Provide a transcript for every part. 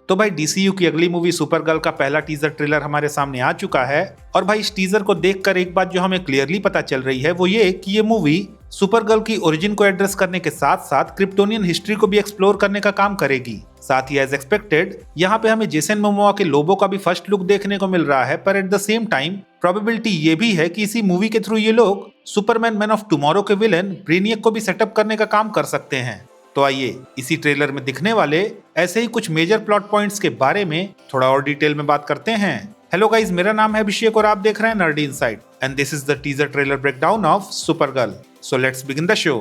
तो भाई डीसीयू की अगली मूवी सुपरगर्ल का पहला टीजर ट्रेलर हमारे सामने आ चुका है और भाई इस टीजर को देखकर एक बात जो हमें क्लियरली पता चल रही है वो ये कि ये मूवी सुपरगर्ल की ओरिजिन को एड्रेस करने के साथ साथ क्रिप्टोनियन हिस्ट्री को भी एक्सप्लोर करने का काम करेगी। साथ ही एज एक्सपेक्टेड यहाँ पे हमें जेसन मोमोआ के लोबो का भी फर्स्ट लुक देखने को मिल रहा है, पर at the same time probability ये भी है कि इसी मूवी के थ्रू ये लोग सुपरमैन मैन ऑफ टुमारो के विलन ब्रेनियक को भी सेटअप करने का काम कर सकते हैं। तो आइए इसी ट्रेलर में दिखने वाले ऐसे ही कुछ मेजर प्लॉट पॉइंट्स के बारे में थोड़ा और डिटेल में बात करते हैं। हेलो गाइस, मेरा नाम है अभिषेक और आप देख रहे हैं nerdy inside and this is the teaser trailer breakdown of Supergirl. So let's begin the show.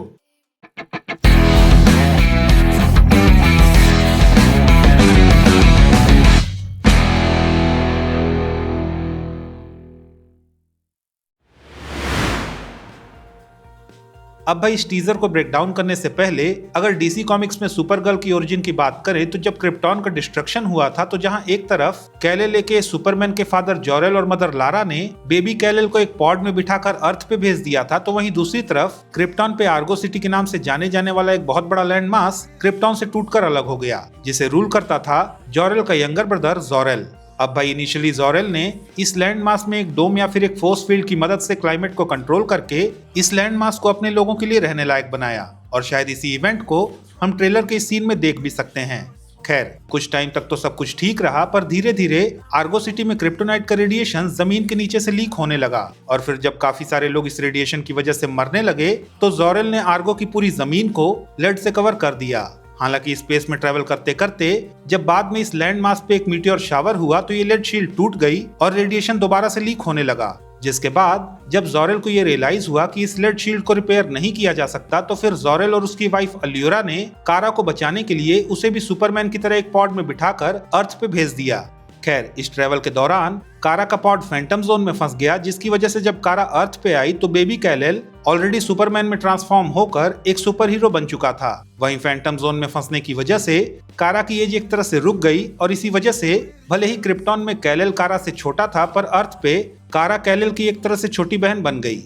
अब भाई इस टीजर को ब्रेक डाउन करने से पहले अगर डीसी कॉमिक्स में सुपरगर्ल की ओरिजिन की बात करें तो जब क्रिप्टॉन का डिस्ट्रक्शन हुआ था तो जहां एक तरफ कैलेल के सुपरमैन के फादर जोरेल और मदर लारा ने बेबी कैलेल को एक पॉड में बिठाकर अर्थ पे भेज दिया था, तो वहीं दूसरी तरफ क्रिप्टॉन पे आर्गो सिटी के नाम से जाने जाने वाला एक बहुत बड़ा लैंड मास क्रिप्टॉन से टूटकर अलग हो गया, जिसे रूल करता था जोरेल का यंगर ब्रदर जोरेल। अब भाई इनिशियली जोरेल ने इस लैंड मास में एक डोम या फिर एक फोर्स फील्ड की मदद से क्लाइमेट को कंट्रोल करके इस लैंड मास को अपने लोगों के लिए रहने लायक बनाया और शायद इसी इवेंट को हम ट्रेलर के इस सीन में देख भी सकते हैं। खैर कुछ टाइम तक तो सब कुछ ठीक रहा, पर धीरे धीरे आर्गो सिटी में क्रिप्टोनाइट का रेडिएशन जमीन के नीचे से लीक होने लगा और फिर जब काफी सारे लोग इस रेडिएशन की वजह से मरने लगे तो जोरेल ने आर्गो की पूरी जमीन को लेड से कवर कर दिया। हालांकि स्पेस में ट्रेवल करते करते जब बाद में इस लैंड मास पे एक मीटियोर शावर हुआ तो ये लेड शील्ड टूट गई और रेडिएशन दोबारा से लीक होने लगा, जिसके बाद जब जोरेल को ये रियलाइज हुआ कि इस लेड शील्ड को रिपेयर नहीं किया जा सकता तो फिर जोरेल और उसकी वाइफ अल्यूरा ने कारा को बचाने के लिए उसे भी सुपरमैन की तरह एक पॉड में बिठाकर अर्थ पे भेज दिया। खैर इस ट्रेवल के दौरान कारा का पॉड फैंटम जोन में फंस गया, जिसकी वजह से जब कारा अर्थ पे आई तो बेबी कैलेल ऑलरेडी सुपरमैन में ट्रांसफॉर्म होकर एक सुपर हीरो बन चुका था। वहीं फैंटम जोन में फंसने की वजह से कारा की एज एक तरह से रुक गई और इसी वजह से भले ही क्रिप्टॉन में कैलेल कारा से छोटा था, पर अर्थ पे कारा कैलेल की एक तरह से छोटी बहन बन गई।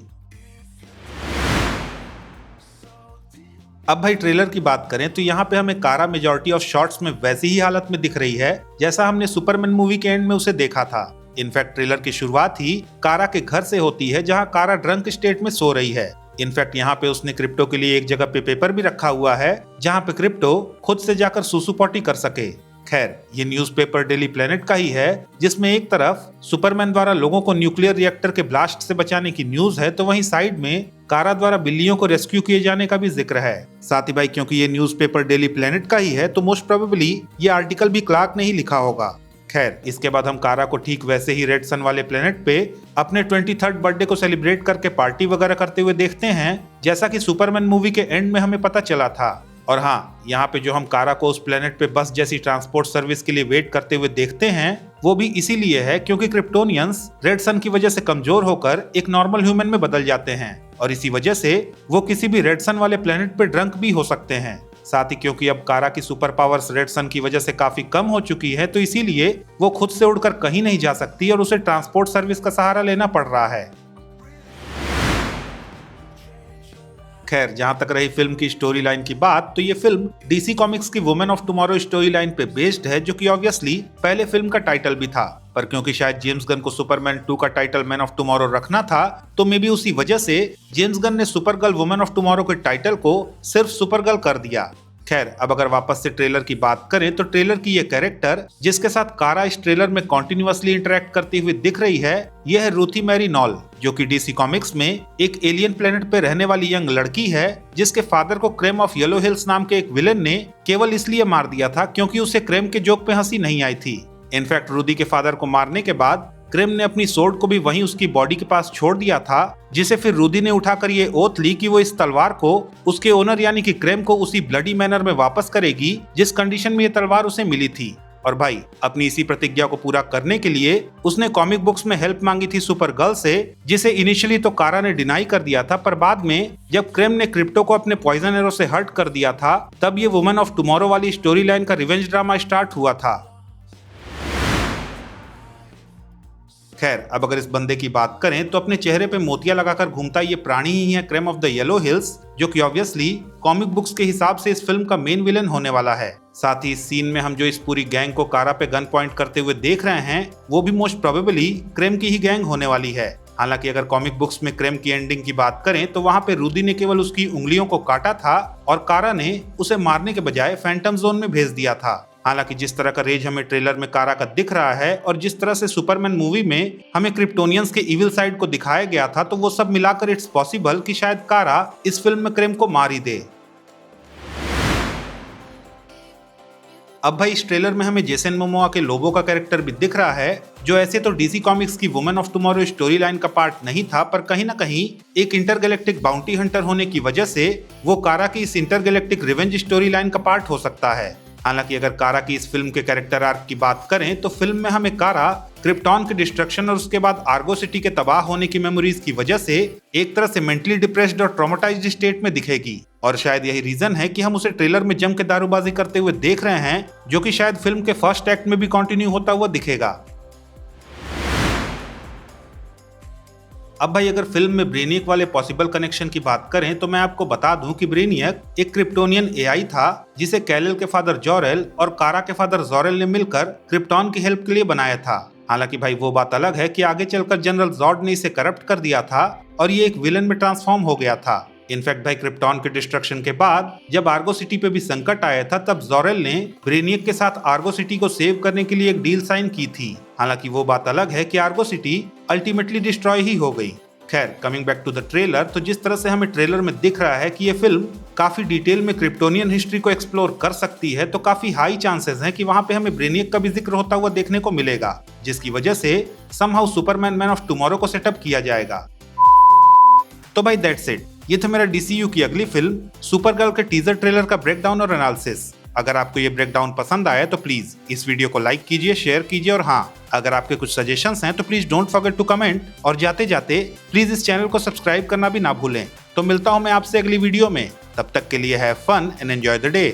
अब भाई ट्रेलर की बात करें तो यहाँ पे हमें कारा मेजॉरिटी ऑफ शॉट्स में वैसी ही हालत में दिख रही है जैसा हमने सुपरमैन मूवी के एंड में उसे देखा था। इनफैक्ट ट्रेलर की शुरुआत ही कारा के घर से होती है जहाँ कारा ड्रंक स्टेट में सो रही है। इनफैक्ट यहाँ पे उसने क्रिप्टो के लिए एक जगह पे पेपर भी रखा हुआ है जहाँ पे क्रिप्टो खुद से जाकर सुसु पॉटी कर सके। खैर ये न्यूज़पेपर डेली प्लेनेट का ही है जिसमें एक तरफ सुपरमैन द्वारा लोगों को न्यूक्लियर रिएक्टर के ब्लास्ट से बचाने की न्यूज है तो वहीं साइड में कारा द्वारा बिल्लियों को रेस्क्यू किए जाने का भी जिक्र है। साथ ही भाई क्योंकि ये न्यूज़पेपर डेली प्लेनेट का ही है तो मोस्ट प्रोबेबली ये आर्टिकल भी क्लार्क ने ही लिखा होगा। खैर इसके बाद हम कारा को ठीक वैसे ही रेड सन वाले प्लेनेट पे अपने 23rd बर्थडे को सेलिब्रेट करके पार्टी वगैरह करते हुए देखते हैं, जैसा कि सुपरमैन मूवी के एंड में हमें पता चला था। और हाँ, यहाँ पे जो हम कारा को उस प्लेनेट पे बस जैसी ट्रांसपोर्ट सर्विस के लिए वेट करते हुए देखते हैं वो भी इसीलिए है क्योंकि क्रिप्टोनियंस रेड सन की वजह से कमजोर होकर एक नॉर्मल ह्यूमन में बदल जाते हैं और इसी वजह से वो किसी भी रेड सन वाले प्लेनेट पे ड्रंक भी हो सकते हैं। साथ ही क्योंकि अब कारा की सुपर पावर्स रेड सन की वजह से काफी कम हो चुकी है तो इसीलिए वो खुद से उड़कर कहीं नहीं जा सकती और उसे ट्रांसपोर्ट सर्विस का सहारा लेना पड़ रहा है। खैर जहां तक रही फिल्म की स्टोरी लाइन की बात तो ये फिल्म डीसी कॉमिक्स की women of tomorrow story line पे बेस्ड है, जो कि ऑब्वियसली पहले फिल्म का टाइटल भी था, पर क्योंकि शायद जेम्स गन को सुपरमैन 2 का टाइटल मैन ऑफ टुमारो रखना था तो मे बी उसी वजह से जेम्स गन ने सुपरगर्ल वुमेन ऑफ टुमारो के टाइटल को सिर्फ सुपरगर्ल कर दिया। खैर अब अगर वापस से ट्रेलर की बात करें तो ट्रेलर की ये कैरेक्टर जिसके साथ कारा इस ट्रेलर में कॉन्टिन्यूअसली इंटरेक्ट करती हुई दिख रही है यह है रूथी मैरी नॉल, जो कि डीसी कॉमिक्स में एक एलियन प्लेनेट पे रहने वाली यंग लड़की है जिसके फादर को क्रेम ऑफ येलो हिल्स नाम के एक विलेन ने केवल इसलिए मार दिया था क्योंकि उसे क्रेम के जोक पे हंसी नहीं आई थी। इनफैक्ट रूदी के फादर को मारने के बाद क्रेम ने अपनी सोर्ड को भी वहीं उसकी बॉडी के पास छोड़ दिया था, जिसे फिर रूदी ने उठाकर ये ओथ ली कि वो इस तलवार को उसके ओनर यानी कि क्रेम को उसी ब्लडी मैनर में वापस करेगी जिस कंडीशन में ये तलवार उसे मिली थी। और भाई अपनी इसी प्रतिज्ञा को पूरा करने के लिए उसने कॉमिक बुक्स में हेल्प मांगी थी सुपरगर्ल से, जिसे इनिशियली तो कारा ने डिनाई कर दिया था, पर बाद में जब क्रेम ने क्रिप्टो को अपने पॉइजन एरो से हर्ट कर दिया था तब ये वुमेन ऑफ टुमारो वाली स्टोरी लाइन का रिवेंज ड्रामा स्टार्ट हुआ था। खैर अब अगर इस बंदे की बात करें तो अपने चेहरे पे मोतिया लगाकर घूमता ये प्राणी ही है cream of the yellow hills, जो कि ऑब्वियसली कॉमिक बुक्स के हिसाब से इस फिल्म का मेन विलन होने वाला है। साथ ही इस सीन में हम जो इस पूरी गैंग को कारा पे गन पॉइंट करते हुए देख रहे हैं वो भी मोस्ट प्रोबेबली क्रेम की ही गैंग होने वाली है। हालांकि अगर कॉमिक बुक्स में क्रेम की एंडिंग की बात करें तो वहां पे रूदी ने केवल उसकी उंगलियों को काटा था और कारा ने उसे मारने के बजाय फैंटम जोन में भेज दिया था। हालांकि जिस तरह का रेज हमें ट्रेलर में कारा का दिख रहा है और जिस तरह से सुपरमैन मूवी में हमें क्रिप्टोनियंस के इविल साइड को दिखाया गया था, तो वो सब मिलाकर इट्स पॉसिबल कि शायद कारा इस फिल्म में क्रेम को मार ही दे। अब भाई इस ट्रेलर में हमें जेसन मोमोआ के लोबो का कैरेक्टर भी दिख रहा है, जो ऐसे तो डीसी कॉमिक्स की women of tomorrow story line का पार्ट नहीं था, पर कहीं ना कहीं एक इंटरगैलेक्टिक बाउंटी हंटर होने की वजह से वो कारा की इस इंटरगैलेक्टिक रिवेंज स्टोरी लाइन का पार्ट हो सकता है। हालांकि अगर कारा की इस फिल्म के कैरेक्टर आर्क की बात करें तो फिल्म में हमें कारा क्रिप्टॉन के डिस्ट्रक्शन और उसके बाद आर्गो सिटी के तबाह होने की मेमोरीज की वजह से एक तरह से मेंटली डिप्रेस्ड और ट्रॉमेटाइज्ड स्टेट में दिखेगी, और शायद यही रीजन है कि हम उसे ट्रेलर में जम के दारूबाजी करते हुए देख रहे हैं, जो कि शायद फिल्म के फर्स्ट एक्ट में भी कंटिन्यू होता हुआ दिखेगा। अब भाई अगर फिल्म में ब्रेनियक वाले पॉसिबल कनेक्शन की बात करें तो मैं आपको बता दूं कि ब्रेनियक एक क्रिप्टोनियन एआई था जिसे कैलिल के फादर जोरेल और कारा के फादर जोरेल ने मिलकर क्रिप्टॉन की हेल्प के लिए बनाया था। हालांकि भाई वो बात अलग है कि आगे चलकर जनरल जॉर्ड ने इसे करप्ट कर दिया था और ये एक विलन में ट्रांसफॉर्म हो गया था। इनफैक्ट भाई क्रिप्टॉन के डिस्ट्रक्शन के बाद जब आर्गो सिटी पे भी संकट आया था, तब जोरेल ने ब्रेनियक के साथ आर्गो सिटी को सेव करने के लिए एक डील साइन की थी। हालांकि वो बात अलग है कि आर्गो सिटी अल्टीमेटली डिस्ट्रॉय ही हो गई। खैर, coming back to the trailer, तो जिस तरह से हमें ट्रेलर में दिख रहा है कि ये फिल्म काफी डिटेल में क्रिप्टोनियन हिस्ट्री को एक्सप्लोर कर सकती है, तो काफी हाई चांसेस हैं कि वहां पे हमें ब्रेनियक का भी जिक्र होता हुआ देखने को मिलेगा, जिसकी वजह से somehow Superman man of tomorrow को सेटअप किया जाएगा। तो भाई दैट्स इट, ये था मेरा डीसीयू की अगली फिल्म सुपरगर्ल के टीजर ट्रेलर का ब्रेकडाउन और एनालिसिस। अगर आपको ये ब्रेकडाउन पसंद आया तो प्लीज इस वीडियो को लाइक कीजिए, शेयर कीजिए, और हाँ, अगर आपके कुछ सजेशंस हैं तो please don't forget to comment, और जाते जाते प्लीज इस चैनल को सब्सक्राइब करना भी ना भूलें। तो मिलता हूं मैं आपसे अगली वीडियो में, तब तक के लिए have fun and enjoy the day.